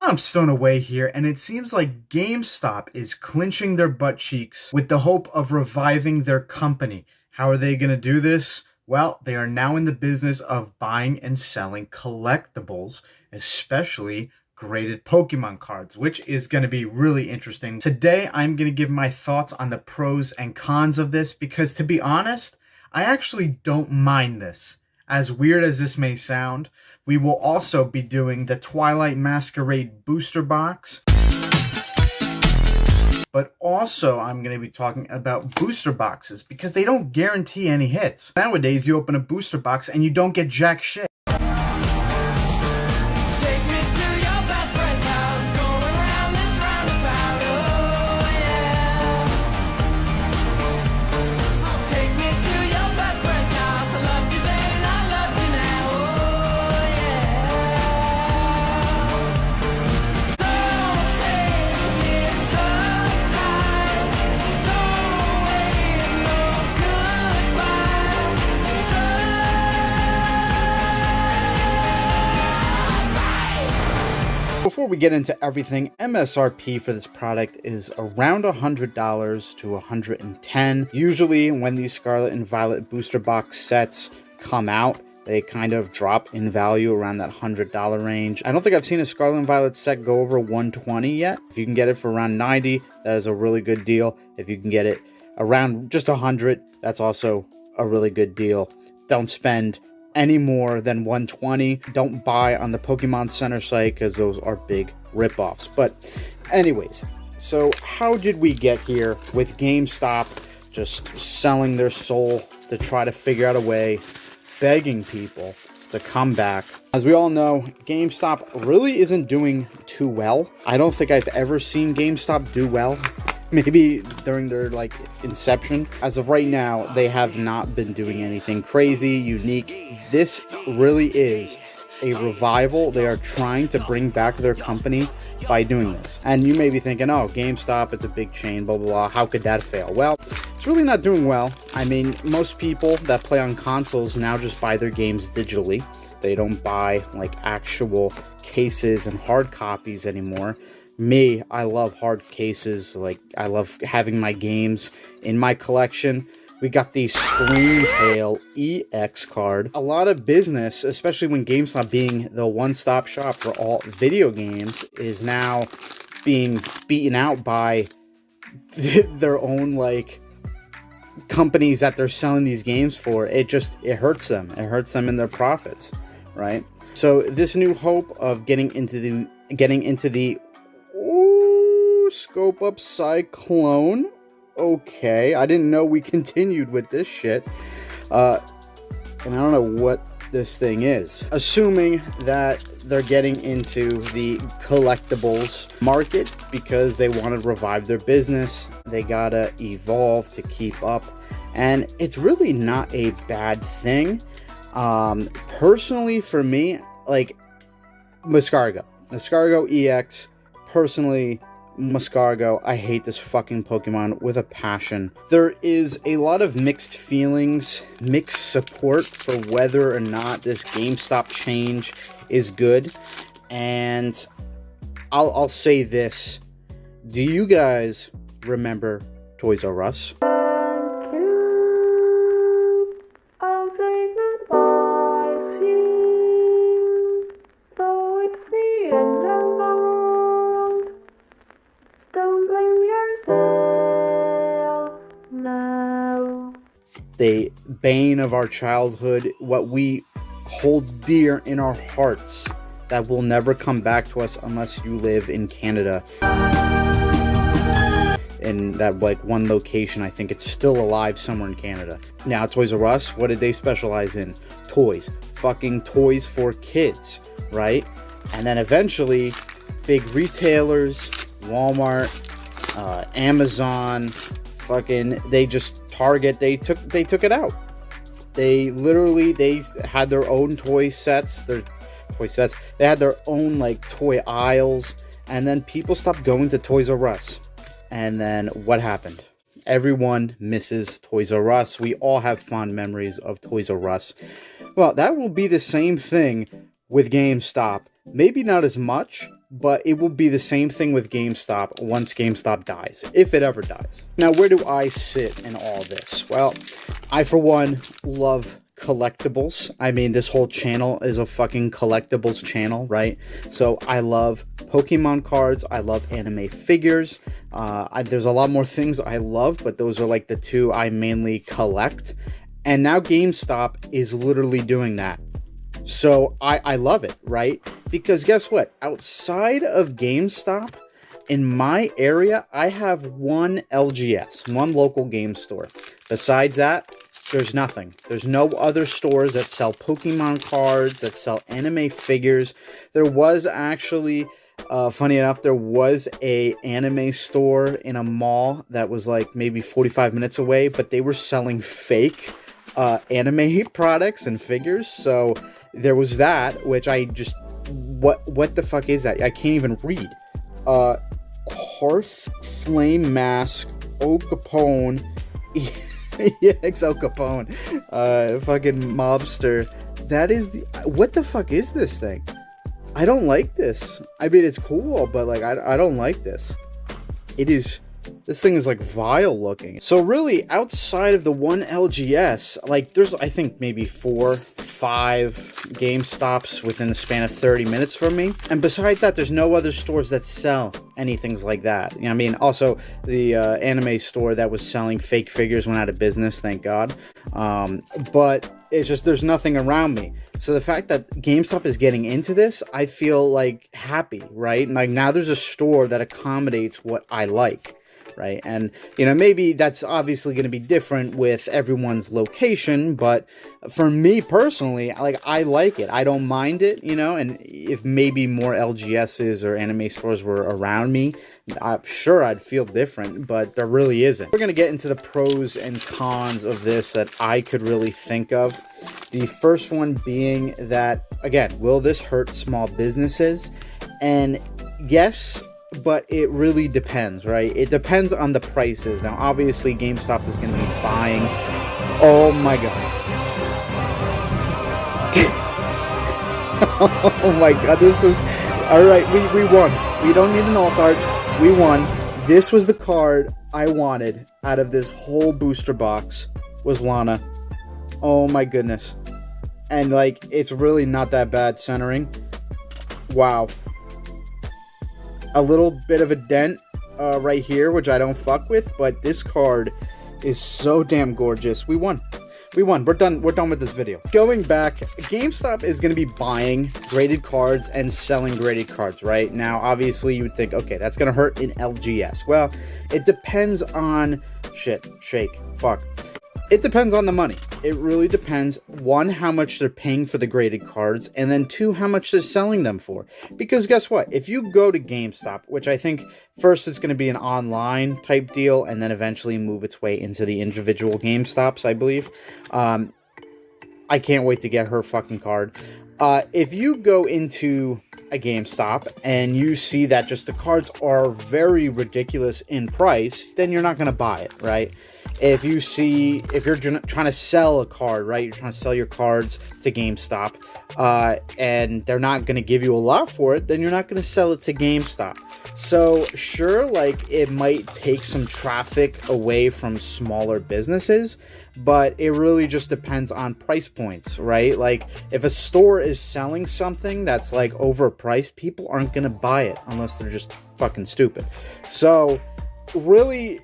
I'm Sttowe here, and it seems like GameStop is clinching their butt cheeks with the hope of reviving their company. How are they going to do this? Well, they are now in the business of buying and selling collectibles, especially graded Pokemon cards, which is going to be really interesting. Today, I'm going to give my thoughts on the pros and cons of this because, to be honest, I actually don't mind this. As weird as this may sound, we will also be doing the Twilight Masquerade Booster Box. But also, I'm going to be talking about booster boxes because they don't guarantee any hits. Nowadays, you open a booster box and you don't get jack shit. Before we get into everything, MSRP for this product is around $100 to $110. Usually when these Scarlet and Violet booster box sets come out, they kind of drop in value around that $100 range. I don't think I've seen a Scarlet and Violet set go over $120 yet. If you can get it for around $90, that is a really good deal. If you can get it around just $100, that's also a really good deal. Don't spend any more than $120. Don't buy on the Pokemon Center site because those are big ripoffs. But anyways, so how did we get here with GameStop just selling their soul to try to figure out a way, begging people to come back? As we all know, GameStop really isn't doing too well. I don't think I've ever seen GameStop do well. Maybe during their inception. As of right now, they have not been doing anything crazy, unique. This really is a revival. They are trying to bring back their company by doing this. And you may be thinking, oh, GameStop, it's a big chain, blah, blah, blah. How could that fail? Well, it's really not doing well. I mean, most people that play on consoles now just buy their games digitally. They don't buy actual cases and hard copies anymore. Me, I love hard cases. I love having my games in my collection. We got the Screamtail EX card. A lot of business, especially when GameStop being the one-stop shop for all video games, is now being beaten out by their own companies that they're selling these games for. It hurts them. It hurts them in their profits, right? So this new hope of getting into the Scope Up Cyclone. Okay, I didn't know we continued with this shit. And I don't know what this thing is. Assuming that they're getting into the collectibles market because they want to revive their business. They gotta evolve to keep up. And it's really not a bad thing. Personally, for me, Mascargo EX, personally, Mascargo, I hate this fucking Pokemon with a passion. There is a lot of mixed feelings, mixed support for whether or not this GameStop change is good. And I'll say this. Do you guys remember Toys R Us? The bane of our childhood, what we hold dear in our hearts, that will never come back to us unless you live in Canada. In that one location, I think it's still alive somewhere in Canada. Now, Toys R Us, what did they specialize in? Toys. Fucking toys for kids, right? And then eventually, big retailers, Walmart, Amazon, Target, they took it out. They had their own toy sets. They had their own toy aisles, and then people stopped going to Toys R Us. And then what happened? Everyone misses Toys R Us. We all have fond memories of Toys R Us. Well, that will be the same thing with GameStop. Maybe not as much, but it will be the same thing with GameStop once GameStop dies, if it ever dies. Now, where do I sit in all this? Well, I, for one, love collectibles. I mean, this whole channel is a fucking collectibles channel, right? So I love Pokemon cards. I love anime figures. There's a lot more things I love, but those are like the two I mainly collect. And now GameStop is literally doing that. So I love it, right? Because guess what? Outside of GameStop, in my area, I have one LGS, one local game store. Besides that, there's nothing. There's no other stores that sell Pokemon cards, that sell anime figures. There was actually, funny enough, there was a anime store in a mall that was like maybe 45 minutes away, but they were selling fake anime products and figures. So there was that, which I just, what the fuck is that? I can't even read. Hearth Flame Mask, Al Capone. Yeah, Al Capone. Fucking mobster. That is the, what the fuck is this thing? I don't like this. I mean, it's cool, but like, I don't like this. It is, this thing is like vile looking. So really, outside of the one LGS, like there's, I think maybe 4, 5 GameStops within the span of 30 minutes from me. And besides that, there's no other stores that sell anything like that. You know what I mean? Also, the anime store that was selling fake figures went out of business, thank God. But it's just, there's nothing around me. So the fact that GameStop is getting into this, I feel like happy, right? And like now there's a store that accommodates what I like. Right. And, you know, maybe that's obviously going to be different with everyone's location. But for me personally, like, I like it. I don't mind it, you know, and if maybe more LGSs or anime stores were around me, I'm sure I'd feel different, but there really isn't. We're going to get into the pros and cons of this that I could really think of. The first one being that, again, will this hurt small businesses? And yes, but it really depends, right? It depends on the prices. Now, obviously, GameStop is going to be buying... Oh, my God. Oh, my God. This was... All right, we won. We don't need an alt art. We won. This was the card I wanted out of this whole booster box, was Lana. Oh, my goodness. And, like, it's really not that bad centering. Wow. A little bit of a dent right here, which I don't fuck with, but this card is so damn gorgeous. We won. We won. We're done with this video. Going back, GameStop is going to be buying graded cards and selling graded cards, right? Now, obviously, you would think, okay, that's going to hurt in LGS. Well, it depends on... It depends on the money. It really depends, one, how much they're paying for the graded cards, and then two, how much they're selling them for. Because guess what? If you go to GameStop, which I think first it's going to be an online type deal, and then eventually move its way into the individual GameStops, I believe. I can't wait to get her fucking card. If you go into a GameStop and you see that just the cards are very ridiculous in price, then you're not going to buy it, right? If you're trying to sell a card, right? You're trying to sell your cards to GameStop, and they're not going to give you a lot for it, then you're not going to sell it to GameStop. So sure, like it might take some traffic away from smaller businesses, but it really just depends on price points, right? Like if a store is selling something that's like overpriced, people aren't going to buy it unless they're just fucking stupid. So really,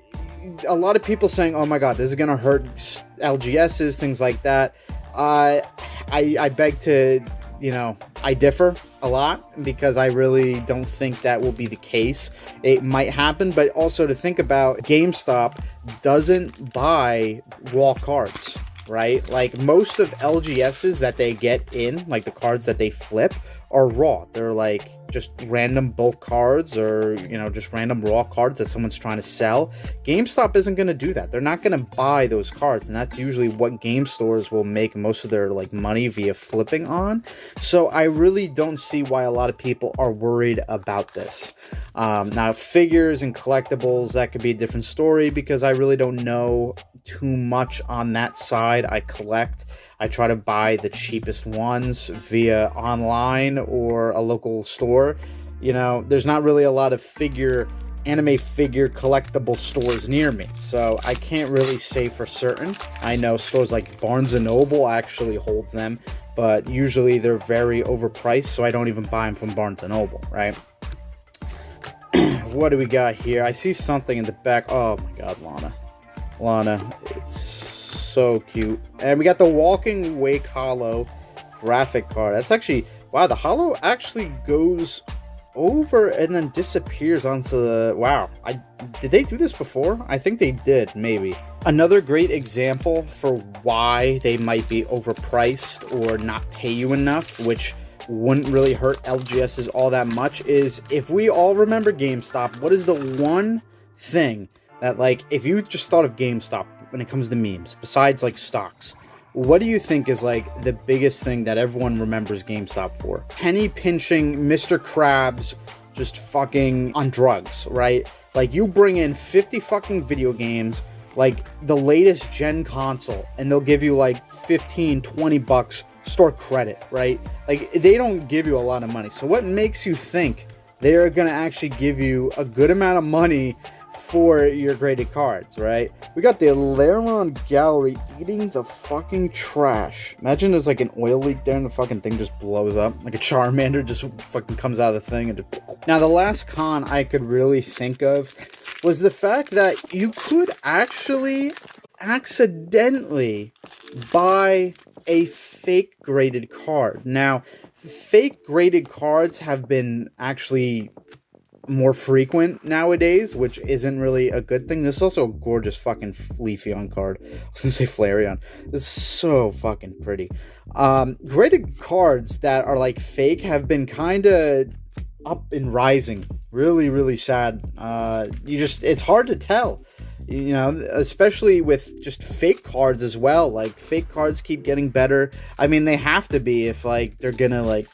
a lot of people saying, oh my God, this is going to hurt LGSs, things like that. I beg to, you know, I differ a lot because I really don't think that will be the case. It might happen, but also to think about, GameStop doesn't buy raw cards, right? Like most of LGSs that they get in, like the cards that they flip, are raw. They're like just random bulk cards, or you know, just random raw cards that someone's trying to sell. GameStop isn't going to do that. They're not going to buy those cards, and that's usually what game stores will make most of their like money via flipping on. So I really don't see why a lot of people are worried about this. Now figures and collectibles, that could be a different story because I really don't know too much on that side. I try to buy the cheapest ones via online or a local store. you know, there's not really a lot of anime figure collectible stores near me, so I can't really say for certain. I know stores like Barnes & Noble actually holds them, but usually they're very overpriced, so I don't even buy them from Barnes & Noble, right? What do we got here? I see something in the back. Oh my god, Lana, it's so cute. And we got the Walking Wake Hollow graphic card. That's actually, wow, the Hollow actually goes over and then disappears onto the, wow, did they do this before? I think they did, maybe. Another great example for why they might be overpriced or not pay you enough, which wouldn't really hurt LGSs all that much, is if we all remember GameStop, what is the one thing that, like, if you just thought of GameStop when it comes to memes, besides like stocks, what do you think is like the biggest thing that everyone remembers GameStop for? Penny pinching Mr. Krabs just fucking on drugs, right? Like, you bring in 50 fucking video games, like the latest gen console, and they'll give you like 15, 20 bucks store credit, right? Like, they don't give you a lot of money. So what makes you think they're gonna actually give you a good amount of money for your graded cards, right? We got the Laron Gallery eating the fucking trash. Imagine there's like an oil leak there and the fucking thing just blows up. Like a Charmander just fucking comes out of the thing and just... Now, the last con I could really think of was the fact that you could actually accidentally buy a fake graded card. Now, fake graded cards have been actually more frequent nowadays, which isn't really a good thing. This is also a gorgeous fucking Leafeon card. I was gonna say Flareon. This is so fucking pretty. Graded cards that are like fake have been kind of up and rising. Really, really sad. It's hard to tell, you know, especially with just fake cards as well. Like, fake cards keep getting better. I mean, they have to be if like they're gonna like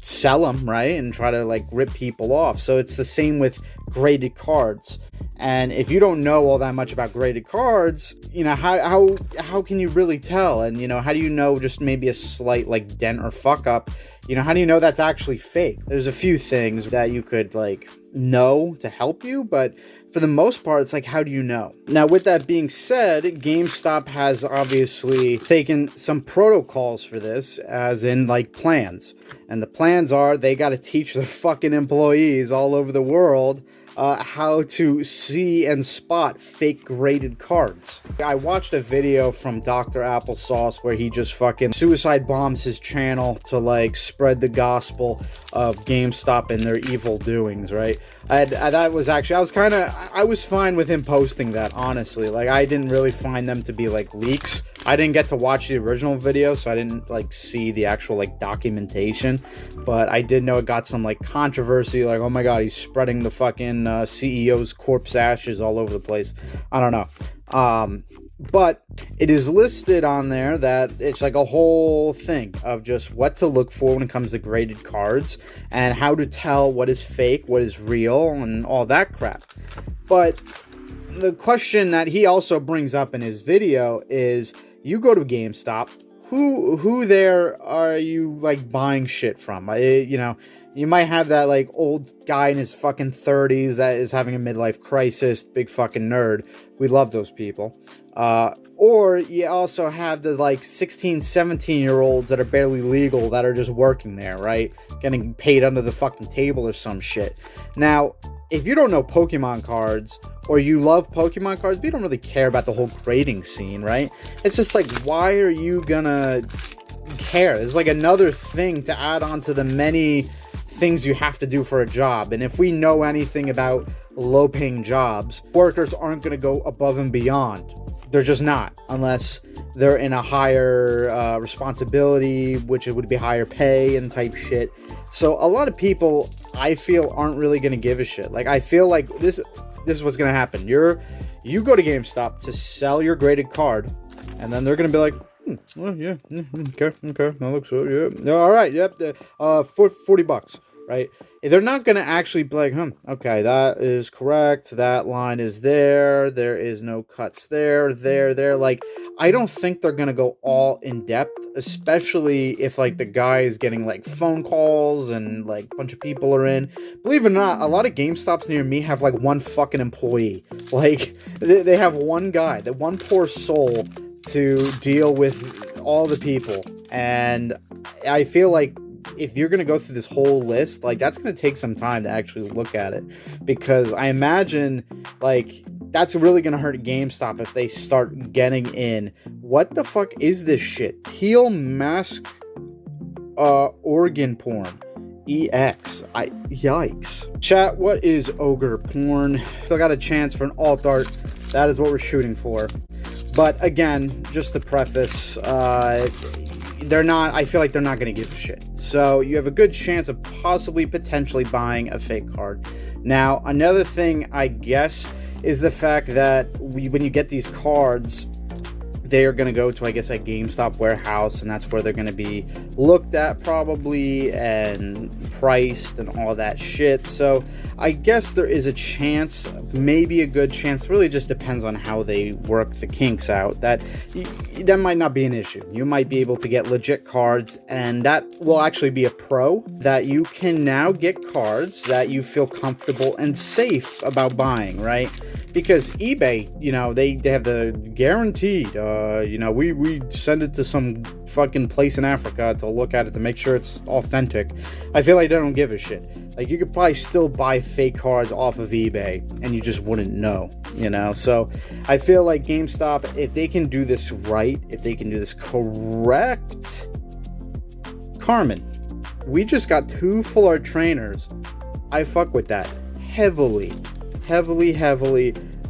sell them, right, and try to like rip people off. So it's the same with graded cards. And if you don't know all that much about graded cards, you know, how can you really tell? And, you know, how do you know just maybe a slight like dent or fuck up? You know, how do you know that's actually fake? There's a few things that you could like know to help you, but for the most part, it's like, how do you know? Now, with that being said, GameStop has obviously taken some protocols for this, as in like plans. And the plans are they got to teach the fucking employees all over the world how to see and spot fake graded cards. I watched a video from Dr. Applesauce where he just fucking suicide bombs his channel to like spread the gospel of GameStop and their evil doings, right? I was fine with him posting that, honestly. Like, I didn't really find them to be like leaks. I didn't get to watch the original video, so I didn't like see the actual like documentation, but I did know it got some like controversy, like, oh my god, he's spreading the fucking CEO's corpse ashes all over the place. I don't know. But it is listed on there that it's like a whole thing of just what to look for when it comes to graded cards and how to tell what is fake, what is real, and all that crap. But the question that he also brings up in his video is, you go to GameStop, who there are you like buying shit from? You know, you might have that like old guy in his fucking 30s that is having a midlife crisis, big fucking nerd. We love those people. Or you also have the like 16, 17-year-olds that are barely legal that are just working there, right? Getting paid under the fucking table or some shit. Now, if you don't know Pokemon cards, or you love Pokemon cards, but you don't really care about the whole grading scene, right? It's just like, why are you gonna care? It's like another thing to add on to the many things you have to do for a job. And if we know anything about low-paying jobs, workers aren't gonna go above and beyond. They're just not, unless they're in a higher responsibility, which it would be higher pay and type shit. So a lot of people, I feel, aren't really going to give a shit. Like, I feel like this is what's going to happen. You go to GameStop to sell your graded card, and then they're going to be like, well, yeah, okay, that looks good, yeah. All right, yep, for 40 bucks. Right? They're not going to actually be like, okay, that is correct. That line is there. There is no cuts there. Like, I don't think they're gonna go all in depth, especially if like the guy is getting like phone calls and like a bunch of people are in. Believe it or not, a lot of GameStops near me have like one fucking employee. Like they have one guy, that one poor soul to deal with all the people. And I feel like if you're going to go through this whole list, like that's going to take some time to actually look at it, because I imagine like that's really going to hurt GameStop if they start getting in. What the fuck is this shit? Teal mask organ porn. EX. Yikes. Chat, what is ogre porn? Still got a chance for an alt art. That is what we're shooting for. But again, just to preface, they're not, I feel like they're not going to give a shit. So you have a good chance of potentially buying a fake card. Now, another thing, I guess, is the fact that when you get these cards, they are going to go to, I guess, a GameStop warehouse, and that's where they're going to be looked at probably and priced and all that shit. So I guess there is a chance, maybe a good chance, really just depends on how they work the kinks out, that might not be an issue. You might be able to get legit cards, and that will actually be a pro, that you can now get cards that you feel comfortable and safe about buying, right? Because eBay, you know, they have the guaranteed, you know, we send it to some fucking place in Africa to look at it to make sure it's authentic. I feel like they don't give a shit. Like, you could probably still buy fake cards off of eBay and you just wouldn't know, you know? So I feel like GameStop, if they can do this right, if they can do this correct, Carmen, we just got 2 full art trainers. I fuck with that heavily.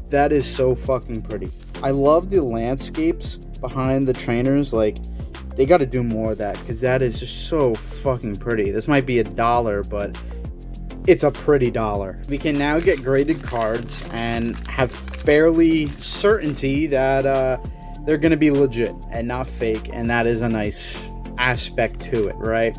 That is so fucking pretty. I love the landscapes behind the trainers. Like, they got to do more of that, because that is just so fucking pretty. This might be $1, but it's a pretty $1. We can now get graded cards and have fairly certainty that they're going to be legit and not fake, and that is a nice aspect to it, right?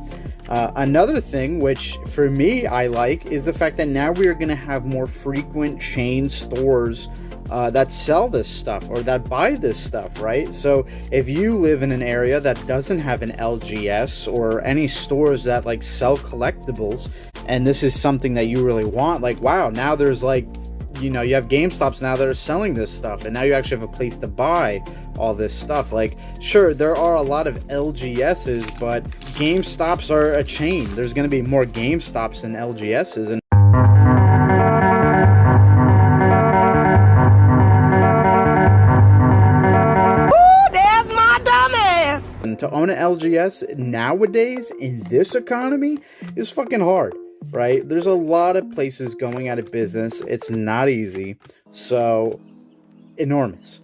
Another thing, which for me I like, is the fact that now we are going to have more frequent chain stores that sell this stuff or that buy this stuff, right? So if you live in an area that doesn't have an LGS or any stores that like sell collectibles, and this is something that you really want, like, wow, now there's like, you know, you have GameStops now that are selling this stuff, and now you actually have a place to buy all this stuff. Like, sure, there are a lot of LGSs, but GameStops are a chain. There's going to be more GameStops than LGSs, and there's my dumbass. And to own an LGS nowadays in this economy is fucking hard. Right? There's a lot of places going out of business. It's not easy. So, enormous.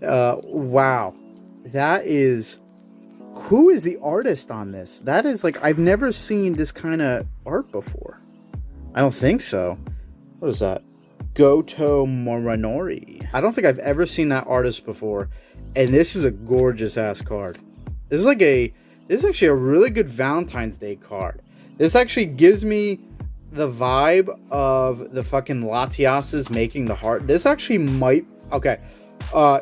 Wow. That is... Who is the artist on this? That is like... I've never seen this kind of art before. I don't think so. What is that? Goto Morinori. I don't think I've ever seen that artist before. And this is a gorgeous ass card. This is actually a really good Valentine's Day card. This actually gives me the vibe of the fucking Latiases making the heart. This actually might... Okay.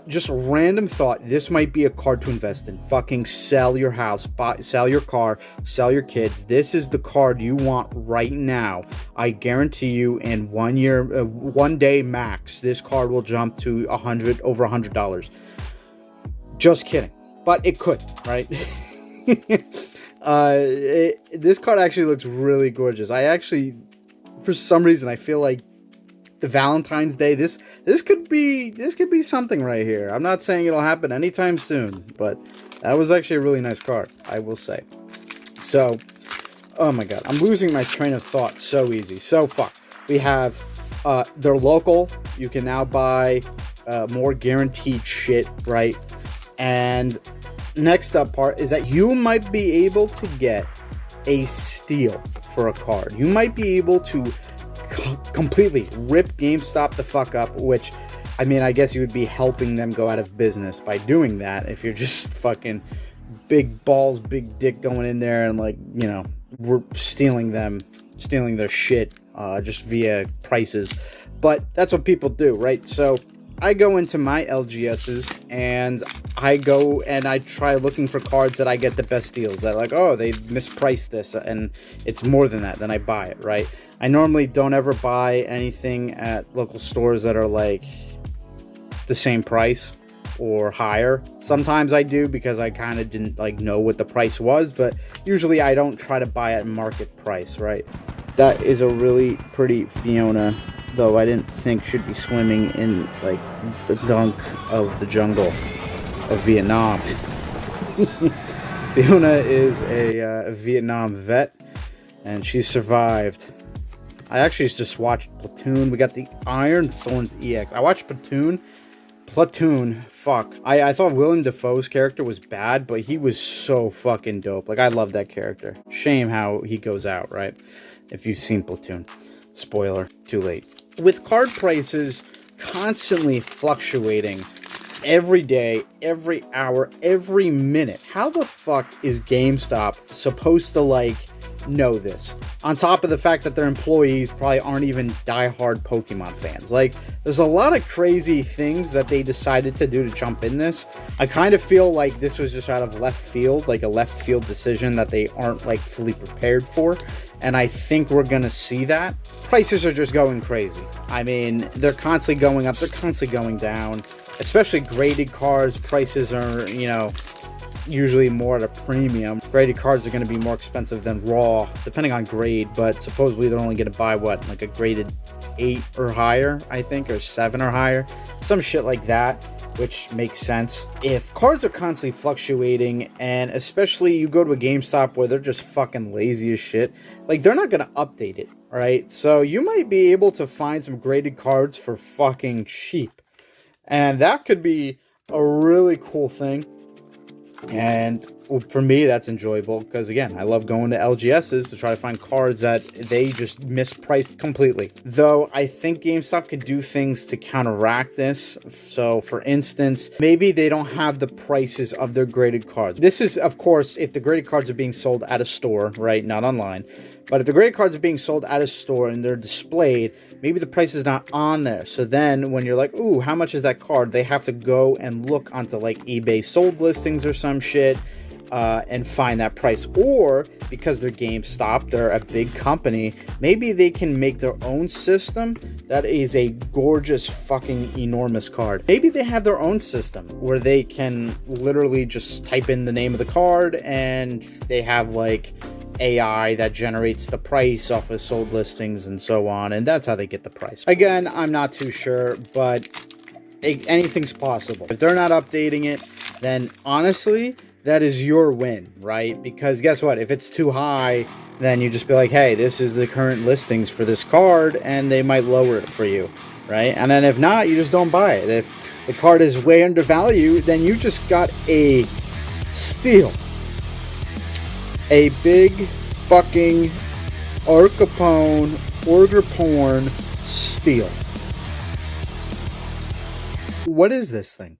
Just random thought. This might be a card to invest in. Fucking sell your house. Sell your car. Sell your kids. This is the card you want right now. I guarantee you in 1 year, 1 day max, this card will jump to over $100. Just kidding. But it could, right? This card actually looks really gorgeous. I actually, for some reason, I feel like the Valentine's Day, this could be something right here. I'm not saying it'll happen anytime soon, but that was actually a really nice card, I will say. So, oh my god, I'm losing my train of thought so easy. So fuck. We have they're local. You can now buy more guaranteed shit, right? And next up part is that you might be able to get a steal for a card. You might be able to completely rip GameStop the fuck up, which, I mean, I guess you would be helping them go out of business by doing that if you're just fucking big balls, big dick going in there and, like, you know, we're stealing their shit just via prices. But that's what people do, right? So I go into my LGSs and I try looking for cards that I get the best deals. That like, oh, they mispriced this and it's more than that, then I buy it, right? I normally don't ever buy anything at local stores that are like the same price or higher. Sometimes I do because I kind of didn't like know what the price was, but usually I don't try to buy at market price, right? That is a really pretty Fiona, though I didn't think should be swimming in like the gunk of the jungle of Vietnam. Fiona is a Vietnam vet, and she survived. I actually just watched Platoon. We got the Iron Thorns EX. I watched Platoon, fuck. I thought Willem Dafoe's character was bad, but he was so fucking dope. Like, I love that character. Shame how he goes out, right? If you've seen Platoon. Spoiler, too late. With card prices constantly fluctuating every day, every hour, every minute, how the fuck is GameStop supposed to, like, know this? On top of the fact that their employees probably aren't even diehard Pokemon fans. Like, there's a lot of crazy things that they decided to do to jump in this. I kind of feel like this was just out of left field, like a left field decision that they aren't like fully prepared for. And I think we're gonna see that. Prices are just going crazy. I mean, they're constantly going up, they're constantly going down. Especially graded cards, prices are, you know, usually more at a premium. Graded cards are going to be more expensive than raw, depending on grade, but supposedly they're only going to buy, what, like a graded 8 or higher, I think, or 7 or higher. Some shit like that, which makes sense. If cards are constantly fluctuating, and especially you go to a GameStop where they're just fucking lazy as shit, like, they're not going to update it, right? So you might be able to find some graded cards for fucking cheap. And that could be a really cool thing. And for me, that's enjoyable because, again, I love going to LGSs to try to find cards that they just mispriced completely. Though I think GameStop could do things to counteract this. So, for instance, maybe they don't have the prices of their graded cards. This is, of course, if the graded cards are being sold at a store, right? Not online. But if the graded cards are being sold at a store and they're displayed, maybe the price is not on there. So then when you're like, ooh, how much is that card? They have to go and look onto like eBay sold listings or some shit and find that price. Or because they're GameStop, they're a big company, maybe they can make their own system that is a gorgeous fucking enormous card. Maybe they have their own system where they can literally just type in the name of the card and they have like AI that generates the price off of sold listings and so on, and that's how they get the price. Again, I'm not too sure, but anything's possible. If they're not updating it, then honestly, that is your win, right? Because guess what? If it's too high, then you just be like, hey, this is the current listings for this card, and they might lower it for you, right? And then if not, you just don't buy it. If the card is way undervalued, then you just got a steal. A big fucking Al Capone order porn steal. What is this thing?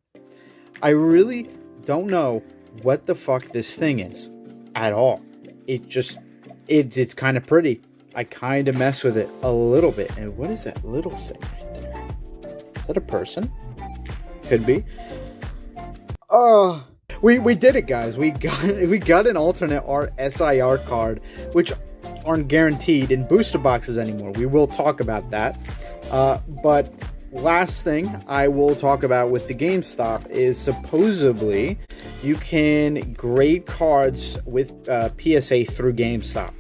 I really don't know what the fuck this thing is at all. It's kind of pretty. I kind of mess with it a little bit. And what is that little thing right there? Is that a person? Could be. We did it, guys. We got an alternate art SIR card, which aren't guaranteed in booster boxes anymore. We will talk about that. But last thing I will talk about with the GameStop is supposedly you can grade cards with PSA through GameStop.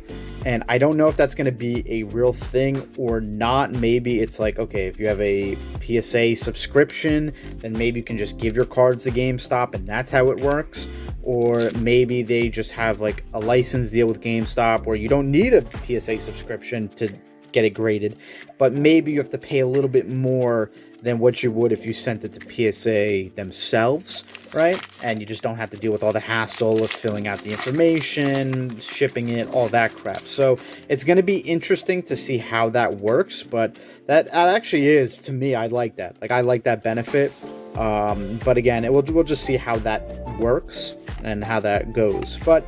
And I don't know if that's going to be a real thing or not. Maybe it's like, okay, if you have a PSA subscription, then maybe you can just give your cards to GameStop and that's how it works. Or maybe they just have like a license deal with GameStop where you don't need a PSA subscription to get it graded. But maybe you have to pay a little bit more than what you would if you sent it to PSA themselves, right? And you just don't have to deal with all the hassle of filling out the information, shipping it, all that crap. So it's going to be interesting to see how that works, but that actually is, to me, I like that. Like, I like that benefit. But again, we'll just see how that works and how that goes. But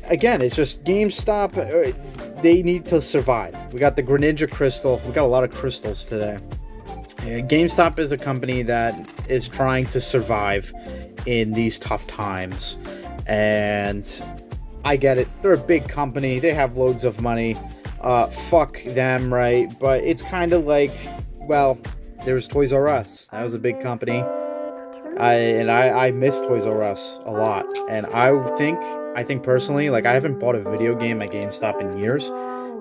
again, it's just GameStop, they need to survive. We got the Greninja Crystal. We got a lot of crystals today. GameStop is a company that is trying to survive in these tough times, and I get it. They're a big company. They have loads of money. Fuck them, right? But it's kind of like, well, there was Toys R Us. That was a big company. I miss Toys R Us a lot. And I think personally, like, I haven't bought a video game at GameStop in years,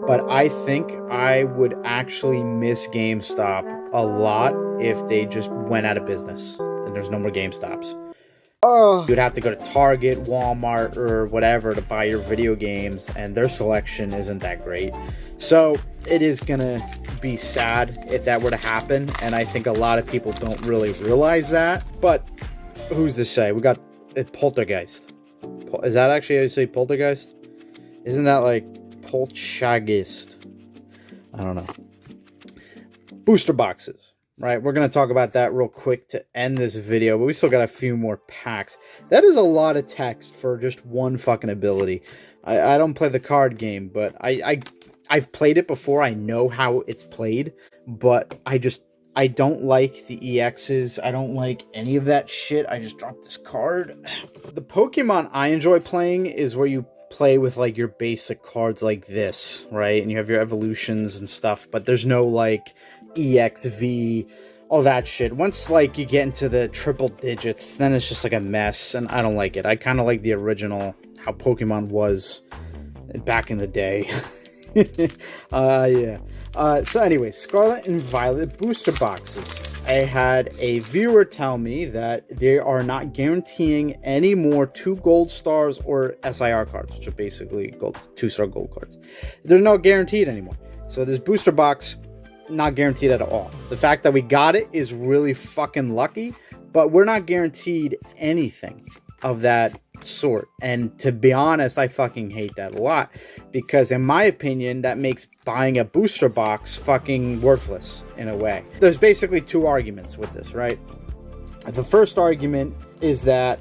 but I think I would actually miss GameStop a lot if they just went out of business and there's no more GameStops. You'd have to go to Target, Walmart, or whatever to buy your video games, and their selection isn't that great. So it is gonna be sad if that were to happen, and I think a lot of people don't really realize that. But who's to say? We got Poltergeist. Is that actually how you say Poltergeist? Isn't that like Poltergeist? I don't know. Booster boxes. Right, we're going to talk about that real quick to end this video, but we still got a few more packs. That is a lot of text for just one fucking ability. I don't play the card game, but I've played it before. I know how it's played, but I don't like the EXs. I don't like any of that shit. I just dropped this card. The Pokemon I enjoy playing is where you play with like your basic cards like this, right? And you have your evolutions and stuff, but there's no like EXV, all that shit. Once like you get into the triple digits, then it's just like a mess, and I don't like it. I kind of like the original, how Pokemon was back in the day. Yeah. So anyway, Scarlet and Violet booster boxes. I had a viewer tell me that they are not guaranteeing any more 2 gold stars or SIR cards, which are basically 2-star gold cards. They're not guaranteed anymore. So this booster box, not guaranteed at all. The fact that we got it is really fucking lucky, but we're not guaranteed anything of that sort. And to be honest, I fucking hate that a lot, because in my opinion, that makes buying a booster box fucking worthless in a way. There's basically 2 arguments with this, right? The first argument is that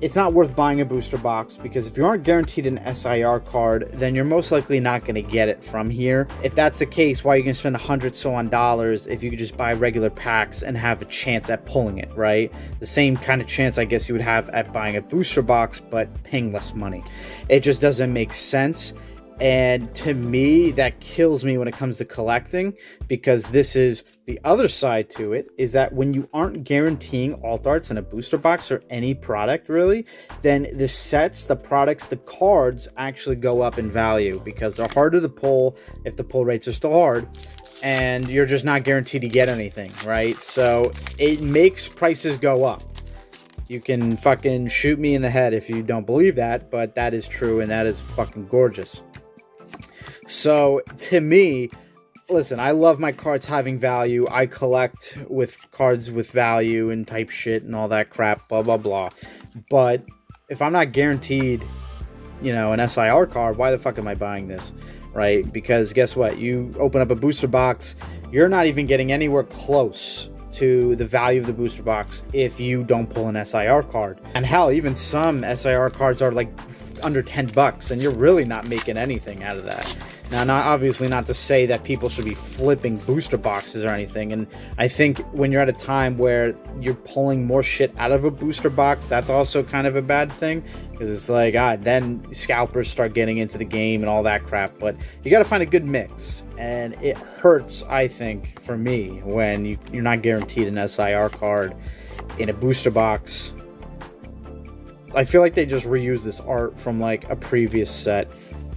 it's not worth buying a booster box, because if you aren't guaranteed an SIR card, then you're most likely not going to get it from here. If that's the case, why are you going to spend $100 so on dollars if you could just buy regular packs and have a chance at pulling it, right? The same kind of chance I guess you would have at buying a booster box, but paying less money. It just doesn't make sense. And to me, that kills me when it comes to collecting, because this is the other side to it, is that when you aren't guaranteeing alt arts in a booster box or any product really, then the sets, the products, the cards actually go up in value, because they're harder to pull if the pull rates are still hard, and you're just not guaranteed to get anything, right? So it makes prices go up. You can fucking shoot me in the head if you don't believe that, but that is true, and that is fucking gorgeous. So to me, listen, I love my cards having value. I collect with cards with value and type shit and all that crap, blah, blah, blah. But if I'm not guaranteed, you know, an SIR card, why the fuck am I buying this, right? Because guess what? You open up a booster box, you're not even getting anywhere close to the value of the booster box if you don't pull an SIR card. And hell, even some SIR cards are like under $10, and you're really not making anything out of that. Now, obviously not to say that people should be flipping booster boxes or anything, and I think when you're at a time where you're pulling more shit out of a booster box, that's also kind of a bad thing, because it's like, then scalpers start getting into the game and all that crap. But you got to find a good mix, and it hurts, I think, for me, when you're not guaranteed an SIR card in a booster box. I feel like they just reused this art from like a previous set,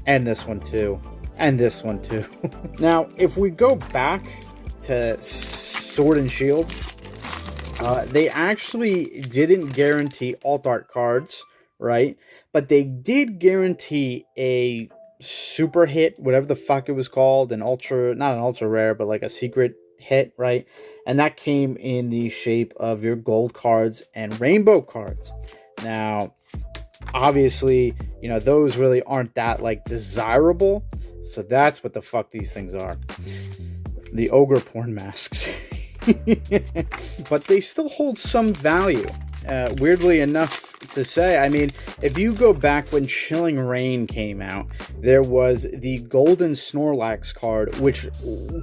and this one too. And this one too. Now, if we go back to Sword and Shield, they actually didn't guarantee alt art cards, right? But they did guarantee a super hit, whatever the fuck it was called, not an ultra rare, but like a secret hit, right? And that came in the shape of your gold cards and rainbow cards. Now, obviously, you know, those really aren't that like desirable. So that's what the fuck these things are. The ogre porn masks. But they still hold some value. weirdly enough to say, I mean, if you go back when Chilling Reign came out, there was the Golden Snorlax card, which,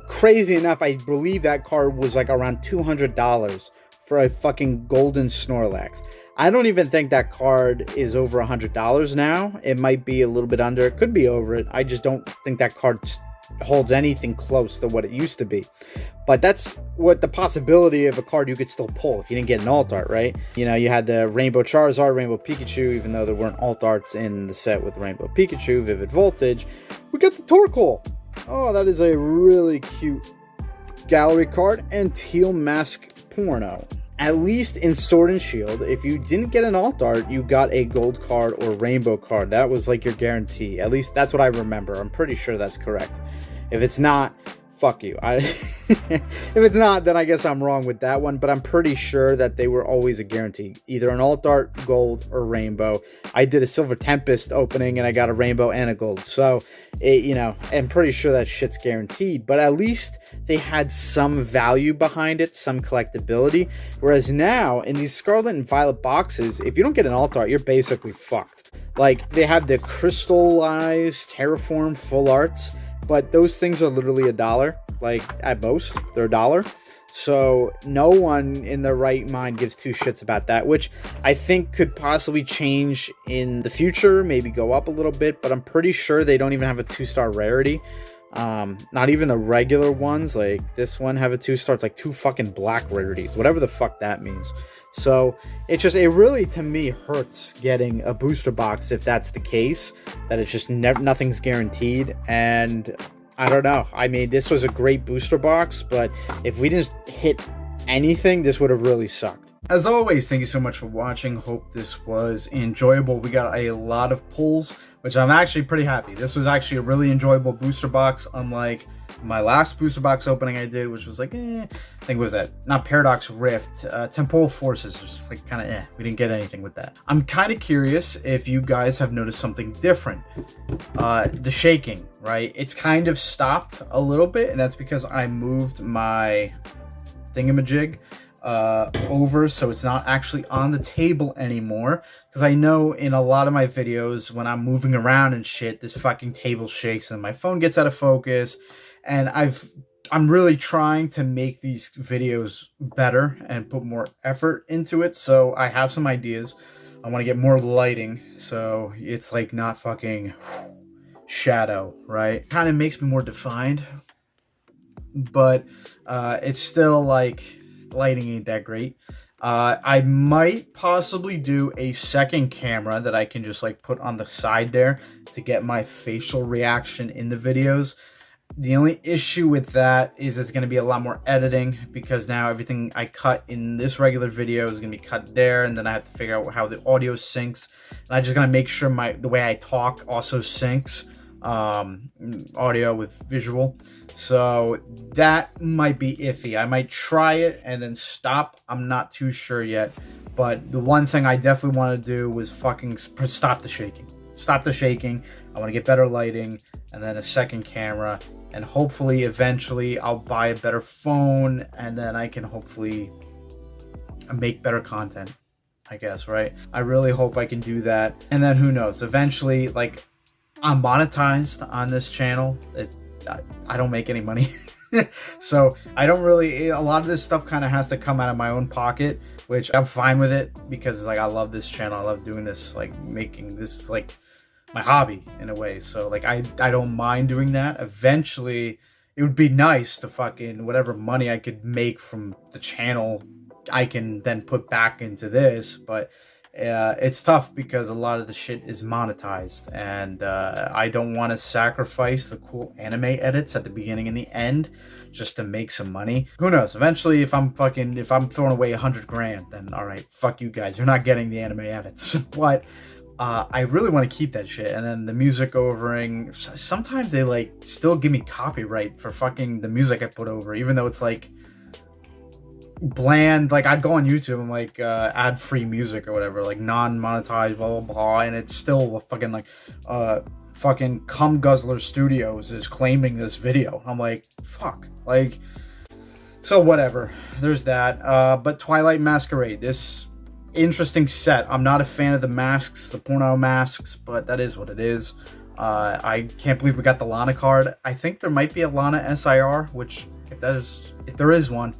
crazy enough, I believe that card was like around $200 for a fucking Golden Snorlax. I don't even think that card is over $100 now. It might be a little bit under. It could be over it. I just don't think that card holds anything close to what it used to be. But that's what the possibility of a card you could still pull if you didn't get an alt art, right? You know, you had the Rainbow Charizard, Rainbow Pikachu, even though there weren't alt arts in the set with Rainbow Pikachu, Vivid Voltage. We got the Torkoal. Oh, that is a really cute gallery card. And Teal Mask Porno. At least in Sword and Shield, if you didn't get an alt art, you got a gold card or rainbow card. That was like your guarantee. At least that's what I remember. I'm pretty sure that's correct. If it's not, fuck you. If it's not, then I guess I'm wrong with that one, but I'm pretty sure that they were always a guarantee. Either an alt art, gold, or rainbow. I did a Silver Tempest opening and I got a rainbow and a gold. So, you know, I'm pretty sure that shit's guaranteed, but at least they had some value behind it, some collectability. Whereas now, in these Scarlet and Violet boxes, if you don't get an alt art, you're basically fucked. Like, they have the crystallized Terraform full arts, but those things are literally $1. Like, at most, they're $1. So no one in their right mind gives two shits about that, which I think could possibly change in the future, maybe go up a little bit, but I'm pretty sure they don't even have a 2-star rarity. Not even the regular ones, like this one have a 2-star. It's like 2 fucking black rarities, whatever the fuck that means. So it really, to me, hurts getting a booster box if that's the case, that it's just nothing's guaranteed. And I don't know. I mean, this was a great booster box, but if we didn't hit anything, this would have really sucked. As always, thank you so much for watching. Hope this was enjoyable. We got a lot of pulls, which I'm actually pretty happy. This was actually a really enjoyable booster box, unlike my last booster box opening I did, which was like, I think it was that, not Paradox Rift, Temporal Forces, just like kind of we didn't get anything with that. I'm kind of curious if you guys have noticed something different. The shaking, right? It's kind of stopped a little bit, and that's because I moved my thingamajig over, so it's not actually on the table anymore, because I know in a lot of my videos when I'm moving around and shit, this fucking table shakes and my phone gets out of focus. And I'm really trying to make these videos better and put more effort into it, so I have some ideas. I want to get more lighting so it's like not fucking shadow, right? Kind of makes me more defined, but it's still like lighting ain't that great. I might possibly do a second camera that I can just like put on the side there to get my facial reaction in the videos. The only issue with that is it's going to be a lot more editing, because now everything I cut in this regular video is going to be cut there, and then I have to figure out how the audio syncs, and I just got to make sure the way I talk also syncs audio with visual. So that might be iffy. I might try it and then stop. I'm not too sure yet, but the one thing I definitely want to do was fucking stop the shaking. Stop the shaking. I want to get better lighting, and then a second camera, and hopefully eventually I'll buy a better phone, and then I can hopefully make better content, I guess, right? I really hope I can do that. And then who knows, eventually, like, I'm monetized on this channel. I don't make any money. So I don't really, a lot of this stuff kind of has to come out of my own pocket, which I'm fine with it, because like I love this channel. I love doing this, like making this like my hobby in a way. So like I don't mind doing that. Eventually it would be nice to fucking whatever money I could make from the channel I can then put back into this, but it's tough because a lot of the shit is monetized, and I don't want to sacrifice the cool anime edits at the beginning and the end just to make some money. Who knows? Eventually, if I'm throwing away 100 grand, then all right, fuck you guys, you're not getting the anime edits. But I really want to keep that shit. And then the music overing, sometimes they like still give me copyright for fucking the music I put over, even though it's like bland. Like I'd go on YouTube and like ad-free music or whatever, like non-monetized, blah blah blah, and it's still fucking like fucking Cum Guzzler Studios is claiming this video. I'm like, fuck. Like, so whatever, there's that. But Twilight Masquerade, this interesting set. I'm not a fan of the masks, the porno masks, but that is what it is. I can't believe we got the Lana card. I think there might be a Lana SIR, which if there is one,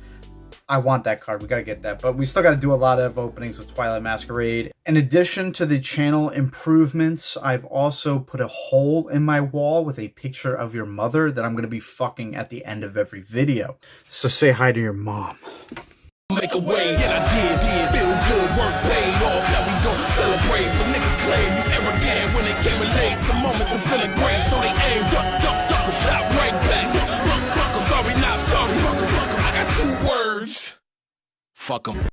I want that card. We got to get that. But we still got to do a lot of openings with Twilight Masquerade. In addition to the channel improvements, I've also put a hole in my wall with a picture of your mother that I'm going to be fucking at the end of every video. So say hi to your mom. Make a way, and I did. Feel good, work paid off. Now we gon' celebrate. But niggas claim you arrogant when they came late. Some moments of feeling great, so they aim, duck, a shot right back. Sorry, not sorry. I got 2 words. Fuck 'em.